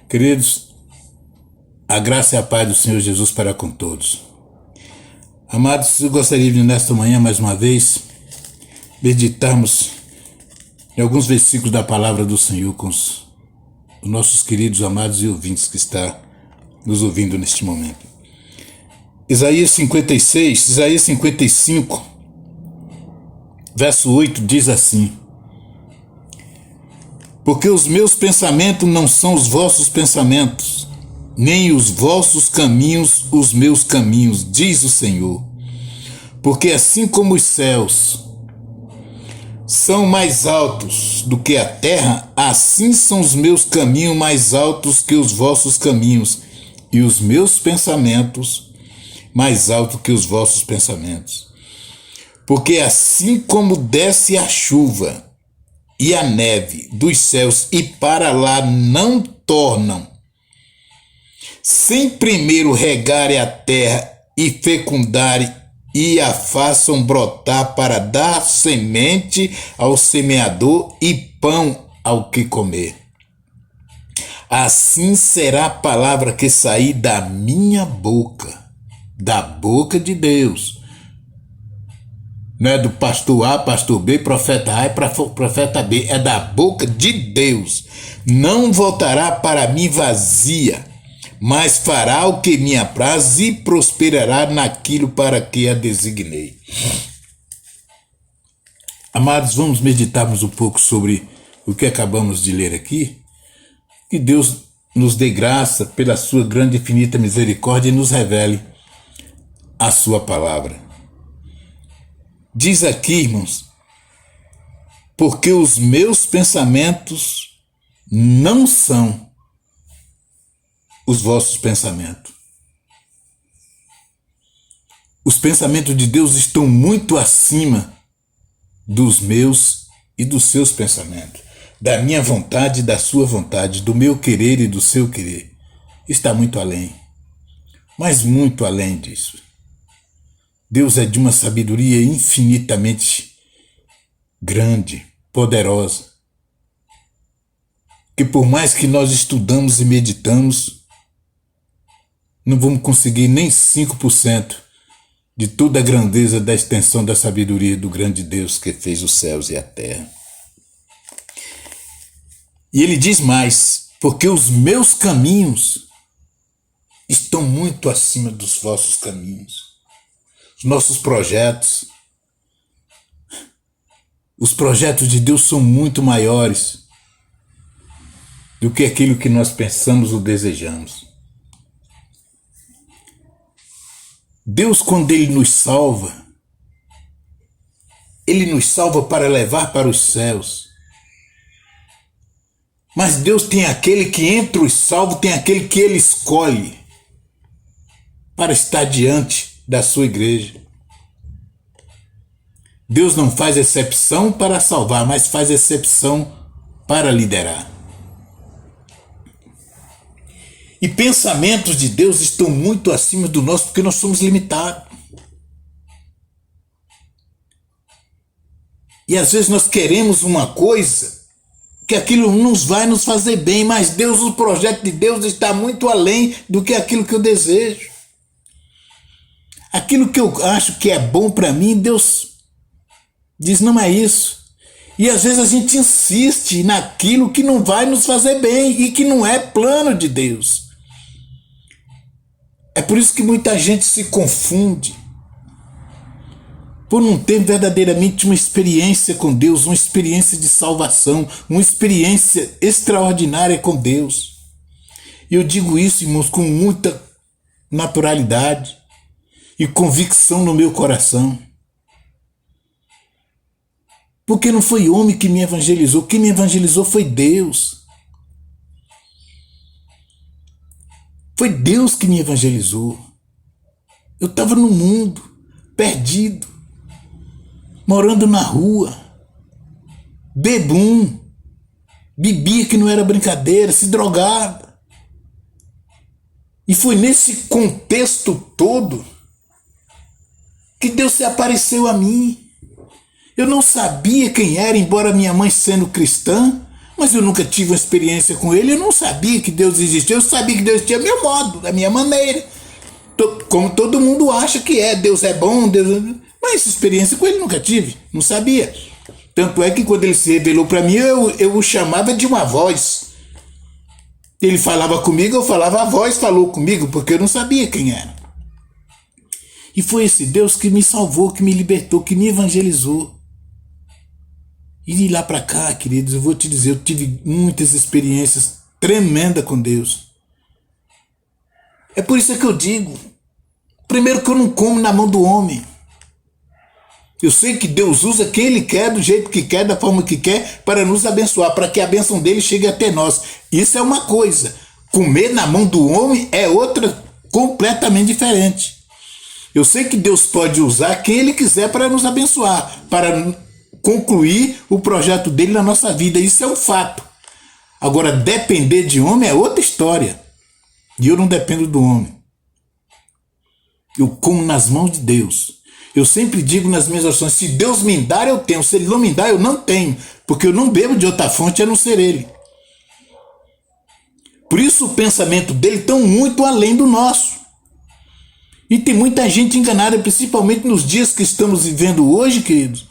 Queridos, a graça e a paz do Senhor Jesus para com todos. Amados, eu gostaria de nesta manhã, mais uma vez, meditarmos em alguns versículos da palavra do Senhor com os nossos queridos, amados e ouvintes que estão nos ouvindo neste momento. Isaías 56, Isaías 55, verso 8 diz assim: porque os meus pensamentos não são os vossos pensamentos, nem os vossos caminhos os meus caminhos, diz o Senhor. Porque assim como os céus são mais altos do que a terra, assim são os meus caminhos mais altos que os vossos caminhos, e os meus pensamentos mais altos que os vossos pensamentos. Porque assim como desce a chuva e a neve dos céus e para lá não tornam, sem primeiro regarem a terra e fecundarem e a façam brotar para dar semente ao semeador e pão ao que comer. Assim será a palavra que sair da minha boca, da boca de Deus. Não é do pastor A, pastor B, profeta A e profeta B. É da boca de Deus. Não voltará para mim vazia, mas fará o que me apraz e prosperará naquilo para que a designei. Amados, vamos meditarmos um pouco sobre o que acabamos de ler aqui. Que Deus nos dê graça pela sua grande e infinita misericórdia e nos revele a sua palavra. Diz aqui, irmãos, porque os meus pensamentos não são os vossos pensamentos. Os pensamentos de Deus estão muito acima dos meus e dos seus pensamentos, da minha vontade e da sua vontade, do meu querer e do seu querer. Está muito além, mas muito além disso. Deus é de uma sabedoria infinitamente grande, poderosa, que por mais que nós estudamos e meditamos, não vamos conseguir nem 5% de toda a grandeza da extensão da sabedoria do grande Deus que fez os céus e a terra. E ele diz mais: porque os meus caminhos estão muito acima dos vossos caminhos. Os nossos projetos, os projetos de Deus são muito maiores do que aquilo que nós pensamos ou desejamos. Deus, quando Ele nos salva para levar para os céus. Mas Deus tem aquele que entre os salvos, tem aquele que Ele escolhe para estar diante da sua igreja. Deus não faz exceção para salvar, mas faz exceção para liderar. E pensamentos de Deus estão muito acima do nosso, porque nós somos limitados. E às vezes nós queremos uma coisa que aquilo nos vai nos fazer bem, mas Deus, o projeto de Deus está muito além do que aquilo que eu desejo. Aquilo que eu acho que é bom para mim, Deus diz: não é isso. E às vezes a gente insiste naquilo que não vai nos fazer bem e que não é plano de Deus. É por isso que muita gente se confunde, por não ter verdadeiramente uma experiência com Deus, uma experiência de salvação, uma experiência extraordinária com Deus. E eu digo isso, irmãos, com muita naturalidade e convicção no meu coração. Porque não foi homem que me evangelizou, quem me evangelizou foi Deus. Foi Deus que me evangelizou. Eu estava no mundo, perdido, morando na rua, bebum, bebia que não era brincadeira, se drogava. E foi nesse contexto todo que Deus se apareceu a mim. Eu não sabia quem era, embora minha mãe sendo cristã, Mas eu nunca tive uma experiência com ele, eu não sabia que Deus existia, eu sabia que Deus tinha meu modo, da minha maneira. Como todo mundo acha que é, Deus é bom, mas essa experiência com ele nunca tive, não sabia. Tanto é que quando ele se revelou para mim, eu o chamava de uma voz. Ele falava comigo, eu falava, a voz falou comigo, porque eu não sabia quem era. E foi esse Deus que me salvou, que me libertou, que me evangelizou. E de lá para cá, queridos, eu vou te dizer, eu tive muitas experiências tremendas com Deus. É por isso que eu digo, primeiro que eu não como na mão do homem. Eu sei que Deus usa quem Ele quer, do jeito que quer, da forma que quer, para nos abençoar, para que a bênção dele chegue até nós. Isso é uma coisa. Comer na mão do homem é outra completamente diferente. Eu sei que Deus pode usar quem Ele quiser para nos abençoar, para concluir o projeto dele na nossa vida. Isso é um fato. Agora, depender de homem é outra história. E eu não dependo do homem. Eu como nas mãos de Deus. Eu sempre digo nas minhas orações, se Deus me dar, eu tenho. Se Ele não me dá, eu não tenho. Porque eu não bebo de outra fonte a não ser Ele. Por isso o pensamento dele está muito além do nosso. E tem muita gente enganada, principalmente nos dias que estamos vivendo hoje, queridos.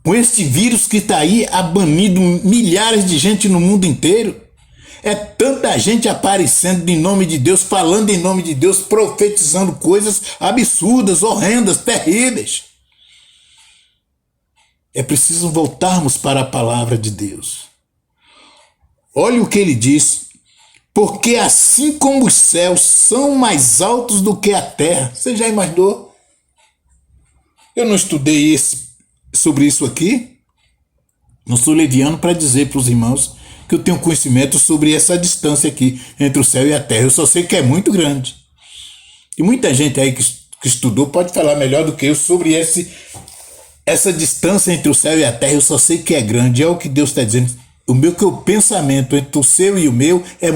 Com este vírus que está aí abanindo milhares de gente no mundo inteiro. É tanta gente aparecendo em nome de Deus, falando em nome de Deus, profetizando coisas absurdas, horrendas, terríveis. É preciso voltarmos para a palavra de Deus. Olha o que ele diz. Porque assim como os céus são mais altos do que a terra. Você já imaginou? Eu não estudei sobre isso aqui. Não sou leviano para dizer para os irmãos que eu tenho conhecimento sobre essa distância aqui entre o céu e a terra. Eu só sei que é muito grande. E muita gente aí que estudou pode falar melhor do que eu sobre essa distância entre o céu e a terra. Eu só sei que é grande. É o que Deus está dizendo. O pensamento entre o seu e o meu é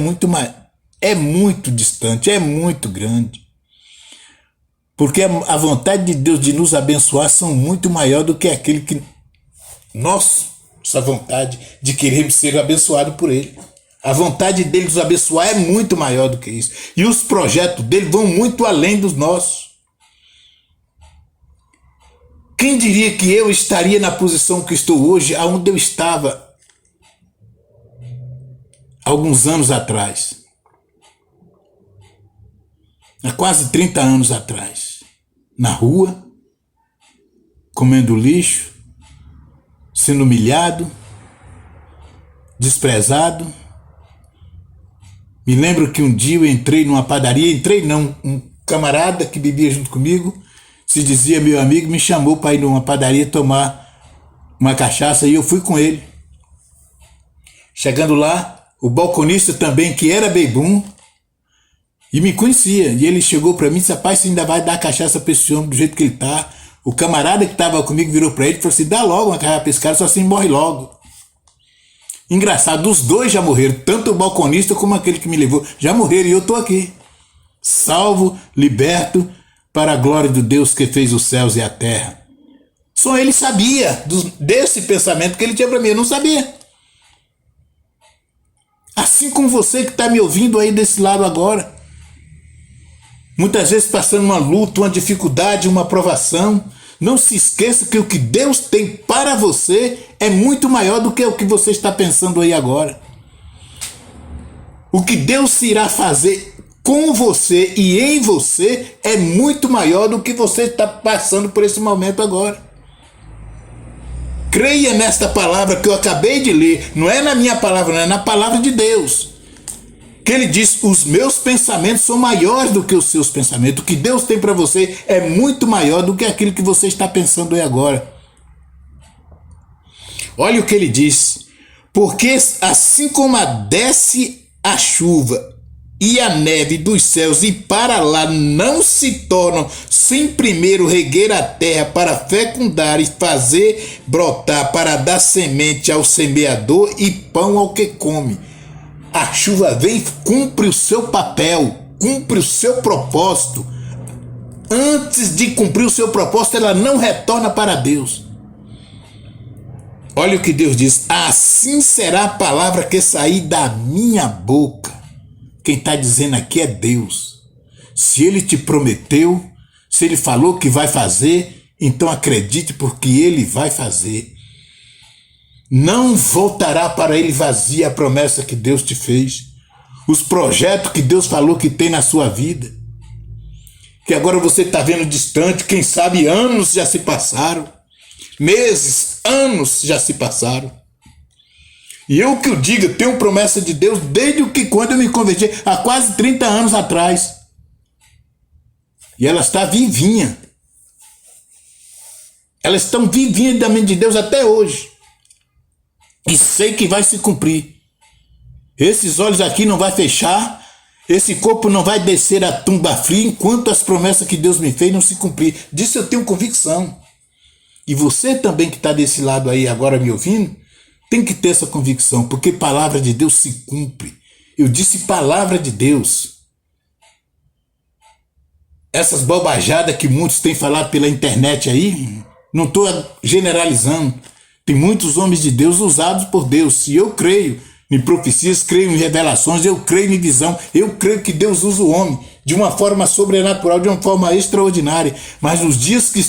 muito distante, é muito grande. Porque a vontade de Deus de nos abençoar são muito maior do que aquele que nossa vontade de querer ser abençoado por Ele. A vontade dele nos abençoar é muito maior do que isso. E os projetos dele vão muito além dos nossos. Quem diria que eu estaria na posição que estou hoje, aonde eu estava alguns anos atrás? Há quase 30 anos atrás. Na rua, comendo lixo, sendo humilhado, desprezado. Me lembro que um dia eu entrei numa padaria, um camarada que bebia junto comigo, se dizia meu amigo, me chamou para ir numa padaria tomar uma cachaça e eu fui com ele. Chegando lá, o balconista também, que era bebum, e me conhecia, e ele chegou para mim e disse, rapaz, você ainda vai dar cachaça para esse homem do jeito que ele tá? O camarada que estava comigo virou para ele e falou assim, dá logo uma cachaça para esse cara, só assim morre logo. Engraçado, os dois já morreram, tanto o balconista como aquele que me levou, já morreram e eu estou aqui, salvo, liberto, para a glória de Deus que fez os céus e a terra. Só ele sabia desse pensamento que ele tinha para mim, eu não sabia. Assim como você que está me ouvindo aí desse lado agora, muitas vezes passando uma luta, uma dificuldade, uma provação, não se esqueça que o que Deus tem para você é muito maior do que o que você está pensando aí agora. O que Deus irá fazer com você e em você é muito maior do que você está passando por esse momento agora. Creia nesta palavra que eu acabei de ler, não é na minha palavra, não é na palavra de Deus. Que ele diz, os meus pensamentos são maiores do que os seus pensamentos. O que Deus tem para você é muito maior do que aquilo que você está pensando aí agora. Olha o que ele diz. Porque assim como desce a chuva e a neve dos céus e para lá não se tornam sem primeiro reguer a terra para fecundar e fazer brotar, para dar semente ao semeador e pão ao que come. A chuva vem, cumpre o seu papel, cumpre o seu propósito. Antes de cumprir o seu propósito, ela não retorna para Deus. Olha o que Deus diz: assim será a palavra que sair da minha boca. Quem está dizendo aqui é Deus. Se Ele te prometeu, se Ele falou que vai fazer, então acredite, porque Ele vai fazer. Não voltará para Ele vazia a promessa que Deus te fez, os projetos que Deus falou que tem na sua vida, que agora você está vendo distante, quem sabe anos já se passaram, meses, anos já se passaram. E eu que eu digo, tenho promessa de Deus desde quando eu me converti, há quase 30 anos atrás. E ela está vivinha. Elas estão vivinhas da mente de Deus até hoje. E sei que vai se cumprir. Esses olhos aqui não vai fechar, esse corpo não vai descer a tumba fria enquanto as promessas que Deus me fez não se cumprir. Disso eu tenho convicção. E você também que está desse lado aí agora me ouvindo, tem que ter essa convicção, porque palavra de Deus se cumpre. Eu disse palavra de Deus. Essas bobajadas que muitos têm falado pela internet aí, não estou generalizando. Tem muitos homens de Deus usados por Deus. E eu creio em profecias, creio em revelações, eu creio em visão. Eu creio que Deus usa o homem de uma forma sobrenatural, de uma forma extraordinária. Mas os dias que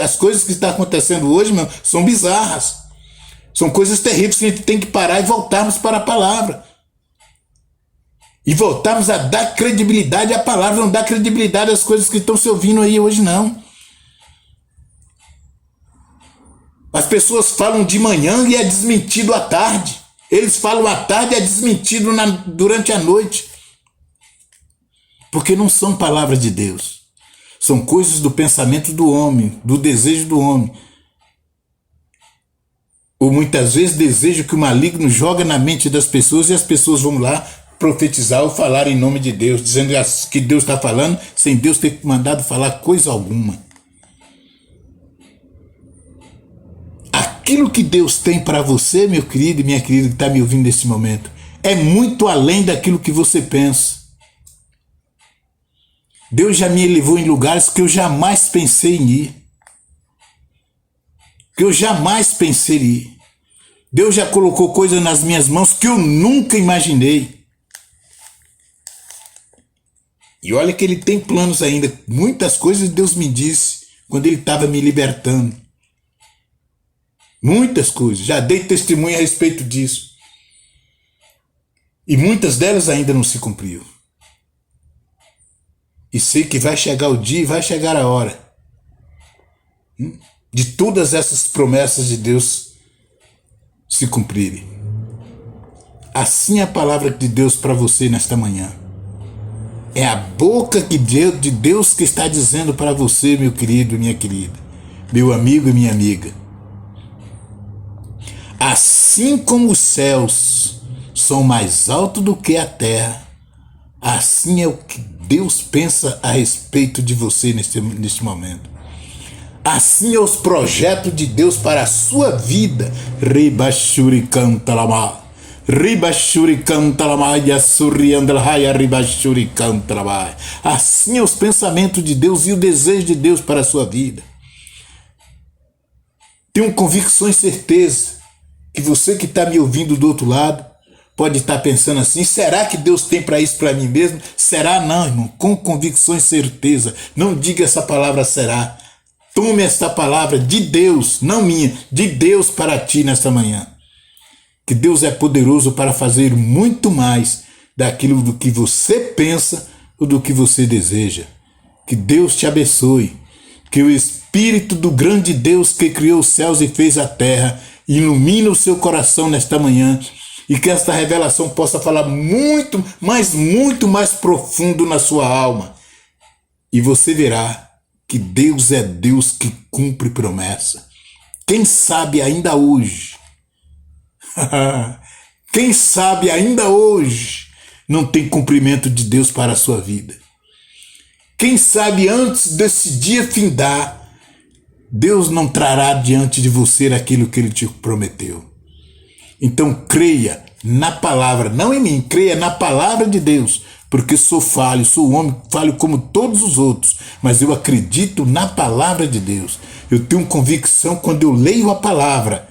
as coisas que estão acontecendo hoje, meu, são bizarras. São coisas terríveis que a gente tem que parar e voltarmos para a palavra. E voltarmos a dar credibilidade à palavra, não dar credibilidade às coisas que estão se ouvindo aí hoje, não. As pessoas falam de manhã e é desmentido à tarde. Eles falam à tarde e é desmentido durante a noite. Porque não são palavras de Deus. São coisas do pensamento do homem, do desejo do homem. Ou muitas vezes desejo que o maligno joga na mente das pessoas e as pessoas vão lá profetizar ou falar em nome de Deus, dizendo que Deus está falando sem Deus ter mandado falar coisa alguma. Aquilo que Deus tem para você, meu querido e minha querida que está me ouvindo nesse momento, é muito além daquilo que você pensa. Deus já me levou em lugares que eu jamais pensei em ir. Que eu jamais pensei em ir. Deus já colocou coisas nas minhas mãos que eu nunca imaginei. E olha que Ele tem planos ainda. Muitas coisas Deus me disse quando Ele estava me libertando. Muitas coisas. Já dei testemunho a respeito disso. E muitas delas ainda não se cumpriu. E sei que vai chegar o dia e vai chegar a hora de todas essas promessas de Deus se cumprirem. Assim é a palavra de Deus para você nesta manhã. É a boca de Deus que está dizendo para você, meu querido e minha querida, meu amigo e minha amiga. Assim como os céus são mais altos do que a terra, assim é o que Deus pensa a respeito de você neste momento. Assim é os projetos de Deus para a sua vida. Ribashuri cantalama. Ribashuri cantalama yasurriandalhaya ribashuri cantalama. Assim é os pensamentos de Deus e o desejo de Deus para a sua vida. Tenho convicção e certeza que você que está me ouvindo do outro lado pode estar pensando assim: será que Deus tem para isso para mim mesmo? Será não, irmão? Com convicção e certeza. Não diga essa palavra será. Tome esta palavra de Deus, não minha, de Deus para ti nesta manhã. Que Deus é poderoso para fazer muito mais daquilo do que você pensa ou do que você deseja. Que Deus te abençoe. Que o Espírito do grande Deus que criou os céus e fez a terra ilumine o seu coração nesta manhã. E que esta revelação possa falar muito mais profundo na sua alma. E você verá que Deus é Deus que cumpre promessa. Quem sabe ainda hoje, quem sabe ainda hoje não tem cumprimento de Deus para a sua vida. Quem sabe antes desse dia findar, Deus não trará diante de você aquilo que Ele te prometeu. Então creia na palavra, não em mim, creia na palavra de Deus, porque sou falho, sou homem, falho como todos os outros, mas eu acredito na palavra de Deus. Eu tenho convicção quando eu leio a palavra,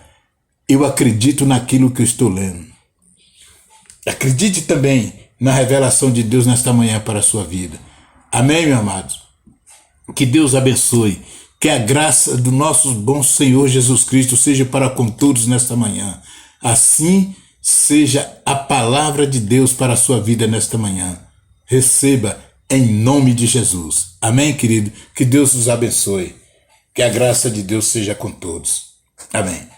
eu acredito naquilo que eu estou lendo. Acredite também na revelação de Deus nesta manhã para a sua vida. Amém, meu amado? Que Deus abençoe. Que a graça do nosso bom Senhor Jesus Cristo seja para com todos nesta manhã. Assim seja a palavra de Deus para a sua vida nesta manhã. Receba em nome de Jesus. Amém, querido? Que Deus os abençoe. Que a graça de Deus seja com todos. Amém.